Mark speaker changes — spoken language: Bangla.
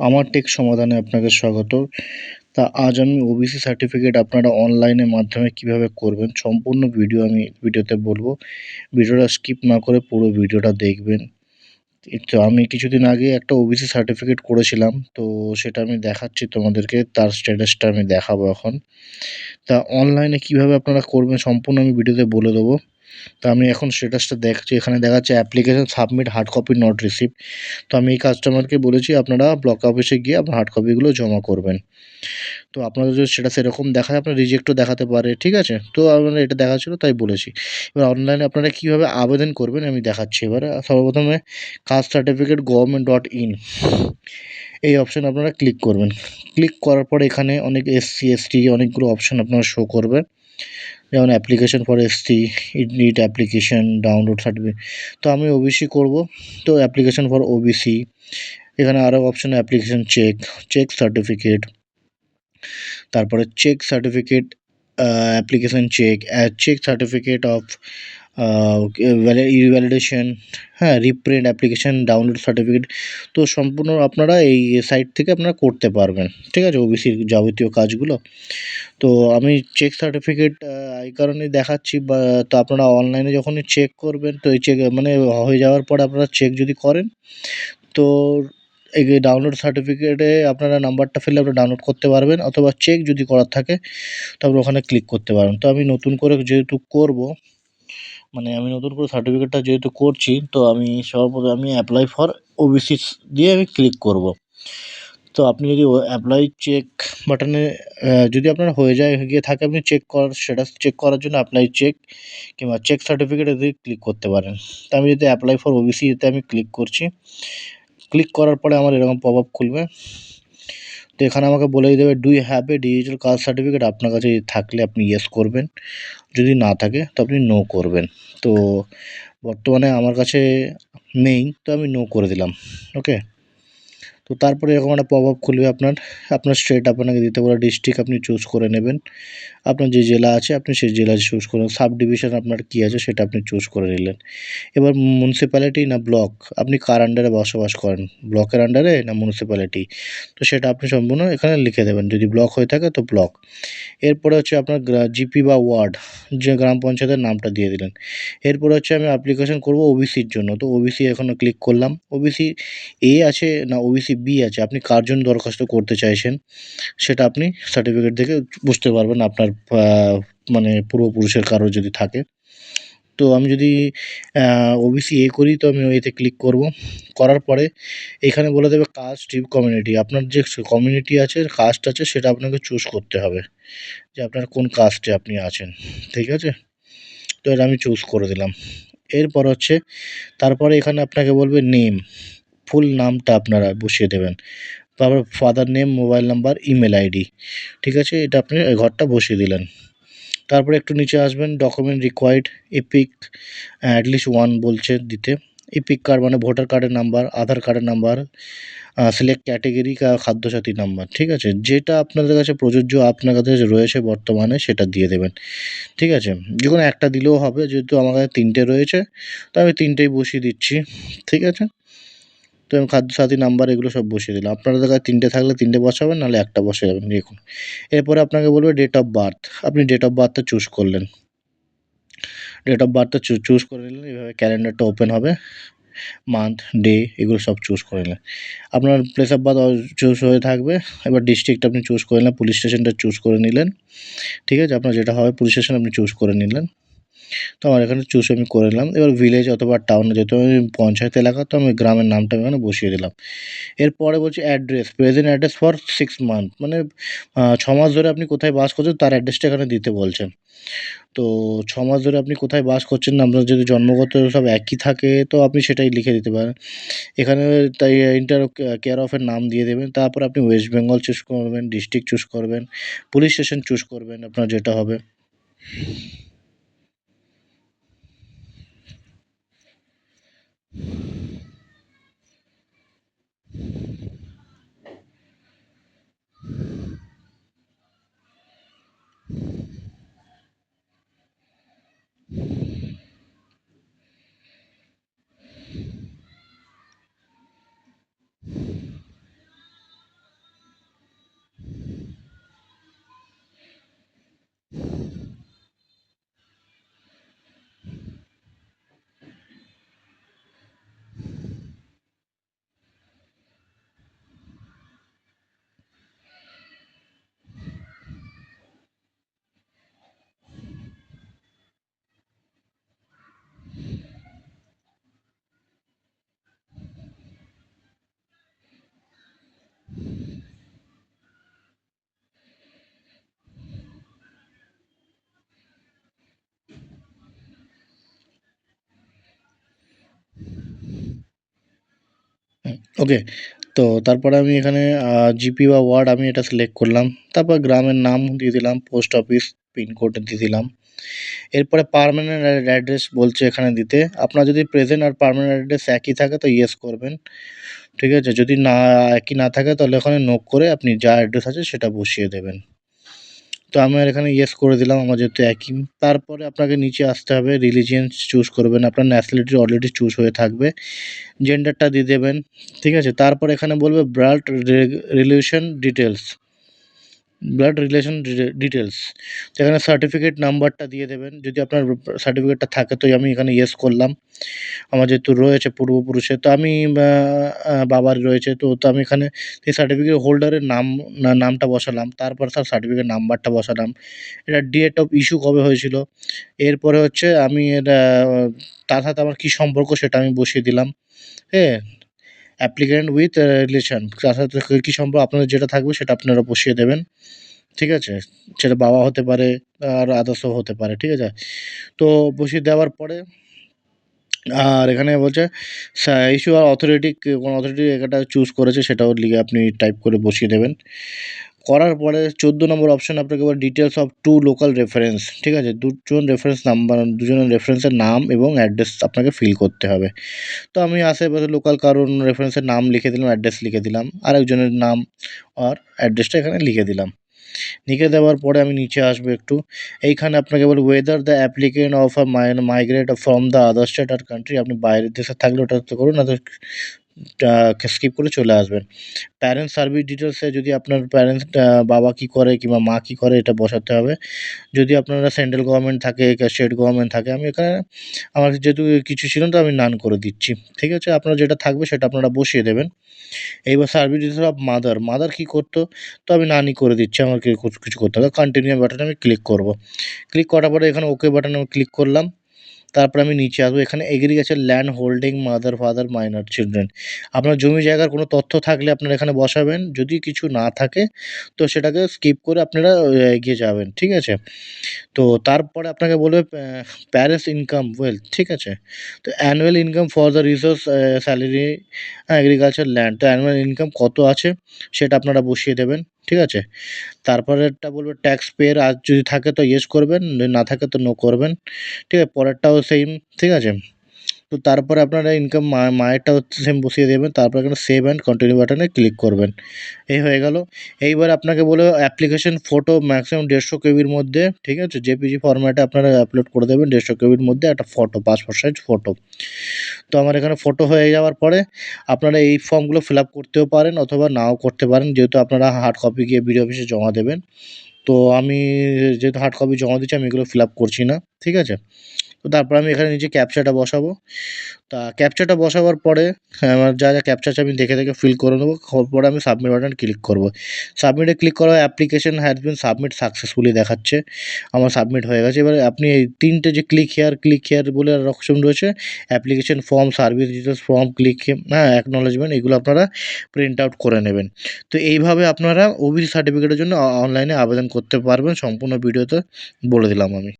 Speaker 1: আমার টেক সমাধানে আপনাকে স্বাগত। তা আজ আমি ওবিসি সার্টিফিকেট আপনারা অনলাইনের মাধ্যমে কীভাবে করবেন সম্পূর্ণ ভিডিও আমি ভিডিওতে বলবো। ভিডিওটা স্কিপ না করে পুরো ভিডিওটা দেখবেন। তো আমি কিছুদিন আগে একটা ওবিসি সার্টিফিকেট করেছিলাম, তো সেটা আমি দেখাচ্ছি তোমাদেরকে, তার স্ট্যাটাসটা আমি দেখাবো এখন। তা অনলাইনে কীভাবে আপনারা করবেন সম্পূর্ণ আমি ভিডিওতে বলে দেবো। তো আমি এখন স্ট্যাটাসটা দেখছি, এখানে দেখাচ্ছে application submit hard copy not received. তো আমি এই কাস্টমারকে বলেছি আপনারা ব্লক অফিসে গিয়ে আপনার হার্ড কপিগুলো জমা করবেন। তো আপনাদের যদি সেটা সেরকম দেখায় আপনার রিজেক্টও দেখাতে পারে, ঠিক আছে? তো আমার এটা দেখাচ্ছিল তাই বলেছি। এবার অনলাইনে আপনারা কীভাবে আবেদন করবেন আমি দেখাচ্ছি এবারে। সর্বপ্রথমে কাস্ট সার্টিফিকেট gov.in এই অপশানে আপনারা ক্লিক করবেন। ক্লিক করার পরে এখানে অনেক এসসি, এসটি অনেকগুলো অপশান আপনারা শো করবে। যেমন application for SC, need application, download certificate. তো আমি ওবিসি করব, তো অ্যাপ্লিকেশন ফর ওবিসি। এখানে আরও option application check, check certificate, তারপরে check certificate, application check, check certificate of validation, হ্যাঁ, রিপ্রিন্ট অ্যাপ্লিকেশন, ডাউনলোড সার্টিফিকেট। তো সম্পূর্ণ আপনারা এই সাইট থেকে আপনারা করতে পারবেন, ঠিক আছে, ওবিসির যাবতীয় কাজগুলো। তো আমি চেক সার্টিফিকেট এই কারণেই দেখাচ্ছি, বা তো আপনারা অনলাইনে যখনই চেক করবেন, তো এই চেক মানে হয়ে যাওয়ার পরে আপনারা চেক যদি করেন, তো এই ডাউনলোড সার্টিফিকেটে আপনারা নাম্বারটা ফেললে আপনারা ডাউনলোড করতে পারবেন, অথবা চেক যদি করার থাকে তারপর ওখানে ক্লিক করতে পারবেন। তো আমি নতুন করে যেহেতু করব, মানে আমি নতুন করে সার্টিফিকেটটা যেহেতু করছি, তো আমি সর্বপ্রথম আমি অ্যাপ্লাই ফর ওবিসি দিয়ে আমি ক্লিক করব। তো আপনি যদি অ্যাপ্লাই চেক বাটনে যদি আপনার হয়ে যায় গিয়ে থাকে, আপনি চেক করার স্ট্যাটাস চেক করার জন্য অ্যাপ্লাই চেক কিংবা চেক সার্টিফিকেট এ ক্লিক করতে পারেন। তো আমি যদি অ্যাপ্লাই ফর ওবিসি এতে আমি ক্লিক করছি। ক্লিক করার পরে আমার এরকম পপ আপ খুলবে। তো এখানে আমাকে বলেই দেবে do you have a digital caste certificate. আপনার কাছে থাকলে আপনি ইয়েস করবেন, যদি না থাকে তো আপনি নো করবেন। তো বর্তমানে আমার কাছে নেই, তো আমি নো করে দিলাম। ওকে। তো তারপরে এরকম একটা পপ আপ খুলবে আপনার স্টেট আপনাকে দিতে বলে, ডিস্ট্রিক্ট আপনি চুজ করে নেবেন। আপনার যে জেলা আছে আপনি সেই জেলা চুজ করুন। সাব ডিভিশন আপনার কী আছে সেটা আপনি চুজ করে নিলেন। এবার মিউনিসিপ্যালিটি না ব্লক, আপনি কার আন্ডারে বসবাস করেন, ব্লকের আন্ডারে না মিউনিসিপ্যালিটি, তো সেটা আপনি সম্পূর্ণ এখানে লিখে দেবেন। যদি ব্লক হয়ে থাকে তো ব্লক। এরপরে হচ্ছে আপনার জিপি বা ওয়ার্ড, যে গ্রাম পঞ্চায়েতের নামটা দিয়ে দিলেন। এরপরে হচ্ছে আমি অ্যাপ্লিকেশন করব ওবিসির জন্য, তো ওবিসি এখানে ক্লিক করলাম। ওবিসি এ আছে না ওবিসি বি আছে, আপনি কার জন্য দরখাস্ত করতে চাইছেন সেটা আপনি সার্টিফিকেট দেখে বুঝতে পারবেন, আপনার মানে পূর্বপুরুষের কারো যদি থাকে। তো আমি যদি ওবিসি এ করি, তো আমি এতে ক্লিক করব। করার পরে এখানে বলে দেবে কাস্ট কমিউনিটি, আপনার যে কমিউনিটি আছে, কাস্ট আছে, সেটা আপনাকে চুজ করতে হবে যে আপনার কোন কাস্টে আপনি আছেন, ঠিক আছে? তো এটা আমি চুজ করে দিলাম। এরপর হচ্ছে তারপরে এখানে আপনাকে বলবে নেম, ফুল নামটা আপনারা বসিয়ে দেবেন। তারপর father name, mobile number, email ID, ঠিক আছে? এটা আপনি এই ঘরটা বসিয়ে দিলেন। তারপরে একটু নিচে আসবেন, ডকুমেন্ট রিকোয়ার্ড, এপিক অ্যাটলিস্ট 1 বলছে দিতে। এপিক কার্ড মানে ভোটার কার্ডের নাম্বার, আধার কার্ডের number, select category Khadya Sathi number, ঠিক আছে? যেটা আপনাদের কাছে প্রযোজ্য আপনার কাছে রয়েছে বর্তমানে সেটা দিয়ে দেবেন, ঠিক আছে? যেকোনো একটা দিলেও হবে, যেহেতু আমার কাছে 3টে রয়েছে, তো আমি 3টেই বসিয়ে দিচ্ছি, ঠিক আছে? তো আমি খাদ্যসাথী নাম্বার এগুলো সব বসিয়ে দিলাম। আপনাদের কাছে 3টে থাকলে 3টে বসাবেন, নাহলে একটা বসিয়ে দেবেন দেখুন। এরপরে আপনাকে বলবে ডেট অফ বার্থ, আপনি ডেট অফ বার্থটা চুজ করলেন। ডেট অফ বার্থটা চুজ করে নিলেন, এইভাবে ক্যালেন্ডারটা ওপেন হবে। মান্থ, ডে এগুলো সব চুজ করে নিলেন। আপনার প্লেস অফ বার্থ চুজ হয়ে থাকবে। এবার ডিস্ট্রিক্ট আপনি চুজ করে নিলেন, পুলিশ স্টেশনটা চুজ করে নিলেন, ঠিক আছে? আপনার যেটা হবে পুলিশ স্টেশন আপনি চুজ করে নিলেন। তো আমার এখানে চুজ আমি করে নিলাম। এবার ভিলেজ অথবা টাউন, যেহেতু আমি পঞ্চায়েত এলাকা, তো আমি গ্রামের নামটা আমি এখানে বসিয়ে দিলাম। এরপরে বলছি address, present address for 6 month, মানে 6 মাস ধরে আপনি কোথায় বাস করছেন তার অ্যাড্রেসটা এখানে দিতে বলছেন। তো 6 মাস ধরে আপনি কোথায় বাস করছেন, আপনার যদি জন্মগত সব একই থাকে তো আপনি সেটাই লিখে দিতে পারেন। এখানে তাই ইন্টার কেয়ার অফের নাম দিয়ে দেবেন। তারপর আপনি ওয়েস্ট বেঙ্গল চুজ করবেন, ডিস্ট্রিক্ট চুজ করবেন, পুলিশ স্টেশন চুজ করবেন, আপনার যেটা হবে। ওকে। তো তারপরে আমি এখানে জিপি বা ওয়ার্ড আমি এটা সিলেক্ট করলাম। তারপর গ্রামের নাম দিয়ে দিলাম, পোস্ট অফিস, পিনকোড দিয়ে দিলাম। এরপরে পার্মানেন্ট অ্যাড্রেস বলছে এখানে দিতে। আপনার যদি প্রেজেন্ট আর পার্মানেন্ট অ্যাড্রেস একই থাকে তো ইয়েস করবেন। ঠিক আছে? যদি না একই না থাকে তাহলে ওখানে নো করে আপনি যা অ্যাড্রেস আছে সেটা বসিয়ে দেবেন। তো আমি আর এখানে ইয়েস করে দিলাম, আমার যেহেতু একই। তারপরে আপনাকে নিচে আসতে হবে, রিলিজিয়ন চুজ করবেন। আপনার ন্যাশনালিটি অলরেডি চুজ হয়ে থাকবে। জেন্ডারটা দিয়ে দেবেন। ঠিক আছে? তারপর এখানে বলবে blood relation details. Blood relation details. তো এখানে সার্টিফিকেট নাম্বারটা দিয়ে দেবেন। যদি আপনার সার্টিফিকেটটা থাকে তো আমি এখানে ইয়েস করলাম। আমার যেহেতু রয়েছে পূর্বপুরুষের, তো আমি বাবার রয়েছে, তো আমি এখানে সেই সার্টিফিকেট হোল্ডারের নামটা বসালাম। তারপর তার সার্টিফিকেট নাম্বারটা বসালাম। এটা ডেট অফ ইস্যু কবে হয়েছিল। এরপরে হচ্ছে আমি তার সাথে আমার কী সম্পর্ক সেটা আমি বসিয়ে দিলাম। হ্যাঁ? অ্যাপ্লিক্যান্ট উইথ রিলেশন, তার সাথে কী সম্পর্ক আপনাদের যেটা থাকবে সেটা আপনারা বসিয়ে দেবেন। ঠিক আছে? সেটা বাবা হতে পারে, আর আদার্সও হতে পারে। ঠিক আছে? তো বসিয়ে দেওয়ার পরে আর এখানে বলছে ইস্যু আর অথরিটি, কোন অথরিটি এটা চুজ করেছে সেটাও লিখে আপনি টাইপ করে বসিয়ে দেবেন। করার পরে 14 নম্বর অপশন আপনাকে বলে ডিটেইলস অফ 2 লোকাল রেফারেন্স। ঠিক আছে? দুজনের রেফারেন্সের নাম এবং অ্যাড্রেস আপনাকে ফিল করতে হবে। তো আমি আশেপাশে লোকাল কারোর রেফারেন্সের নাম লিখে দিলাম, অ্যাড্রেস লিখে দিলাম। আরেকজনের নাম আর অ্যাড্রেসটা এখানে লিখে দিলাম। লিখে দেওয়ার পরে আমি নিচে আসবো একটু। এইখানে আপনাকে বলবে whether the applicant of migrate from the other state or country. আপনি বাইরের দেশে থাকলে ওটাতে করুন, না তো স্কিপ করে চলে আসবেন। প্যারেন্টস সার্ভিস ডিটেইলসে যদি আপনার বাবা কী করে কিংবা মা কী করে এটা বসাতে হবে। যদি আপনারা সেন্ট্রাল গভর্নমেন্ট থাকে, স্টেট গভর্নমেন্ট থাকে, আমি এখানে আমার যেহেতু কিছু ছিল না তো আমি নান করে দিচ্ছি। ঠিক আছে? আপনার যেটা থাকবে সেটা আপনারা বসিয়ে দেবেন। এইবার সার্ভিস ডিটেইলস অফ মাদার কী করতো? তো আমি নানই করে দিচ্ছি, আমাকে কিছু করতে হবে না। কন্টিনিউ বাটনে আমি ক্লিক করব। ক্লিক করার পরে এখানে ওকে বাটনে আমি ক্লিক করলাম। তারপরে আমি নিচে আসবো। এখানে agriculture land holding mother, father, minor children. আপনার জমি জায়গার কোনো তথ্য থাকলে আপনারা এখানে বসাবেন। যদি কিছু না থাকে তো সেটাকে স্কিপ করে আপনারা এগিয়ে যাবেন। ঠিক আছে? তো তারপরে আপনাকে বলবে প্যারেন্টস ইনকাম ওয়েলথ। ঠিক আছে? তো annual income for the resource salary agriculture land. তো অ্যানুয়াল ইনকাম কত আছে সেটা আপনারা বসিয়ে দেবেন। ঠিক আছে? তারপরেরটা বলবে ট্যাক্স পেয়ার, আর যদি থাকে তো ইয়েস করবেন, যদি না থাকে তো নো করবেন। ঠিক আছে? পরেরটাও সেইম। ঠিক আছে? তো তারপরে আপনারা ইনকাম মায়েরটা হচ্ছে সেম বসিয়ে দেবেন। তারপর এখানে সেভ অ্যান্ড কন্টিনিউ বাটনে ক্লিক করবেন। এই হয়ে গেল। এইবার আপনাকে বলবে অ্যাপ্লিকেশন ফটো ম্যাক্সিমাম 150 কেবির মধ্যে। ঠিক আছে? জেপিজি ফরম্যাটে আপনারা আপলোড করে দেবেন 150 কেবির মধ্যে একটা ফটো, পাসপোর্ট সাইজ ফটো। তো আমার এখানে ফটো হয়ে যাওয়ার পরে আপনারা এই ফর্মগুলো ফিল আপ করতেও পারেন অথবা নাও করতে পারেন, যেহেতু আপনারা হার্ড কপি গিয়ে বিডিও অফিসে জমা দেবেন। তো আমি যেহেতু হার্ড কপি জমা দিচ্ছি আমি এগুলো ফিল আপ করছি না। ঠিক আছে? তো তারপর আমি এখানে নিচে ক্যাপচাটা বসাবো। তা ক্যাপচাটা বসাবার পরে আমার যা ক্যাপচা আছে আমি দেখে ফিল করে নেবো। পরে আমি সাবমিট বাটনে ক্লিক করব। সাবমিটে ক্লিক করা application has been submit successfully দেখাচ্ছে। আমার সাবমিট হয়ে গেছে। এবারে আপনি এই ৩ টে যে ক্লিক হিয়ার বলে আর অপশন রয়েছে, application form, service details form, acknowledgement, এগুলো আপনারা প্রিন্ট আউট করে নেবেন। তো এইভাবে আপনারা ওবিসি সার্টিফিকেটের জন্য অনলাইনে আবেদন করতে পারবেন। সম্পূর্ণ ভিডিওতে বলে দিলাম আমি।